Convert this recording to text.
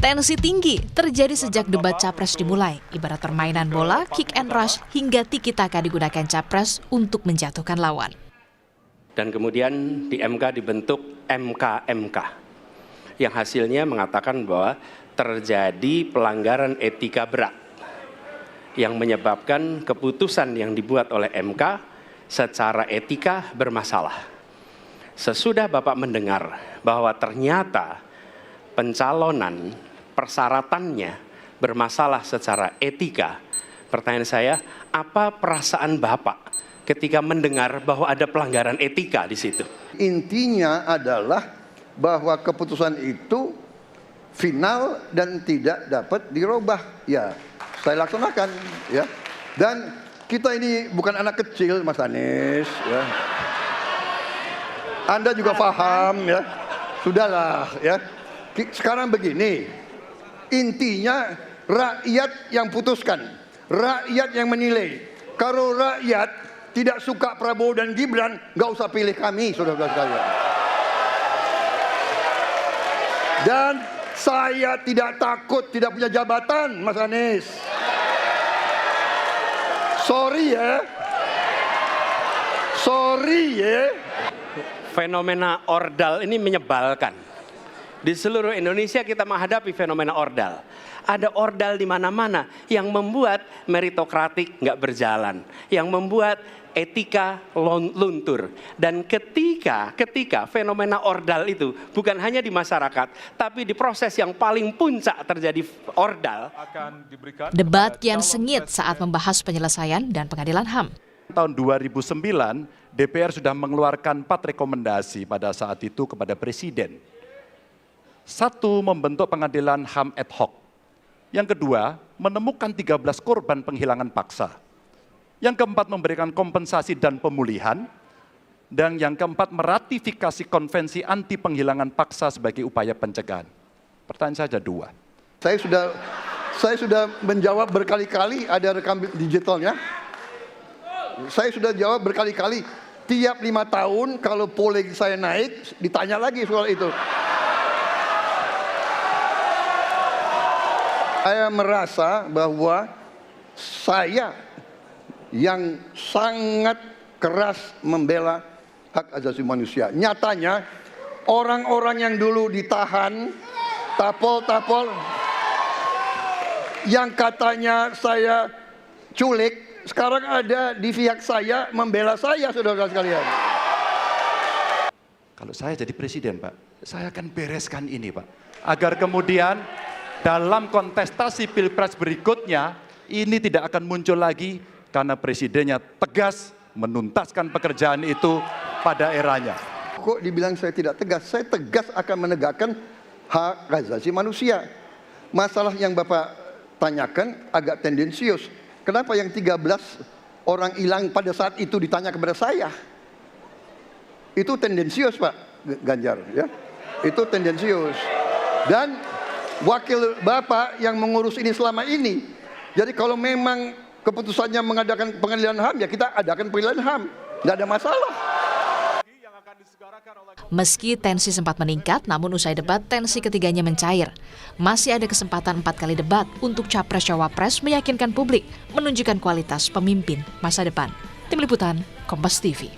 Tensi tinggi terjadi sejak debat capres dimulai, ibarat permainan bola, kick and rush, hingga tiki-taka digunakan capres untuk menjatuhkan lawan. Dan kemudian di MK dibentuk MK yang hasilnya mengatakan bahwa terjadi pelanggaran etika berat yang menyebabkan keputusan yang dibuat oleh MK secara etika bermasalah. Sesudah Bapak mendengar bahwa ternyata pencalonan persyaratannya bermasalah secara etika, pertanyaan saya, apa perasaan Bapak ketika mendengar bahwa ada pelanggaran etika di situ? Intinya adalah bahwa keputusan itu final dan tidak dapat dirubah. Ya, saya laksanakan. Ya, dan kita ini bukan anak kecil, Mas Anies. Ya. Anda juga paham, ya. Sudahlah, ya. Sekarang begini, intinya rakyat yang putuskan, rakyat yang menilai. Kalau rakyat tidak suka Prabowo dan Gibran, nggak usah pilih kami, saudara-saudara sekalian. Dan saya tidak takut tidak punya jabatan, Mas Anies. Sorry ya. Sorry ya. Fenomena ordal ini menyebalkan. Di seluruh Indonesia kita menghadapi fenomena ordal. Ada ordal di mana-mana yang membuat meritokratik nggak berjalan, yang membuat etika luntur. Dan ketika fenomena ordal itu bukan hanya di masyarakat, tapi di proses yang paling puncak terjadi ordal. Debat kian sengit saat membahas penyelesaian dan pengadilan HAM. Tahun 2009, DPR sudah mengeluarkan 4 rekomendasi pada saat itu kepada Presiden. 1, membentuk pengadilan HAM ad hoc. Yang kedua, menemukan 13 korban penghilangan paksa. Yang keempat, memberikan kompensasi dan pemulihan. Dan yang keempat, meratifikasi konvensi anti penghilangan paksa sebagai upaya pencegahan. Pertanyaan saja 2. Saya sudah menjawab berkali-kali, ada rekam digitalnya. Saya sudah jawab berkali-kali. Tiap 5 tahun kalau polling saya naik, ditanya lagi soal itu. Saya merasa bahwa saya yang sangat keras membela hak asasi manusia. Nyatanya orang-orang yang dulu ditahan, tapol-tapol, yang katanya saya culik, sekarang ada di pihak saya membela saya, saudara sekalian. Kalau saya jadi presiden, Pak, saya akan bereskan ini, Pak. Agar kemudian dalam kontestasi pilpres berikutnya, ini tidak akan muncul lagi karena presidennya tegas menuntaskan pekerjaan itu pada eranya. Kok dibilang saya tidak tegas? Saya tegas akan menegakkan hak asasi manusia. Masalah yang Bapak tanyakan agak tendensius. Kenapa yang 13 orang hilang pada saat itu ditanya kepada saya? Itu tendensius, Pak Ganjar, ya. Itu tendensius. Dan wakil Bapak yang mengurus ini selama ini. Jadi kalau memang keputusannya mengadakan pengadilan HAM, ya kita adakan pengadilan HAM. Tidak ada masalah. Meski tensi sempat meningkat, namun usai debat tensi ketiganya mencair. Masih ada kesempatan 4 kali debat untuk Capres-Cawapres meyakinkan publik menunjukkan kualitas pemimpin masa depan. Tim Liputan, Kompas TV.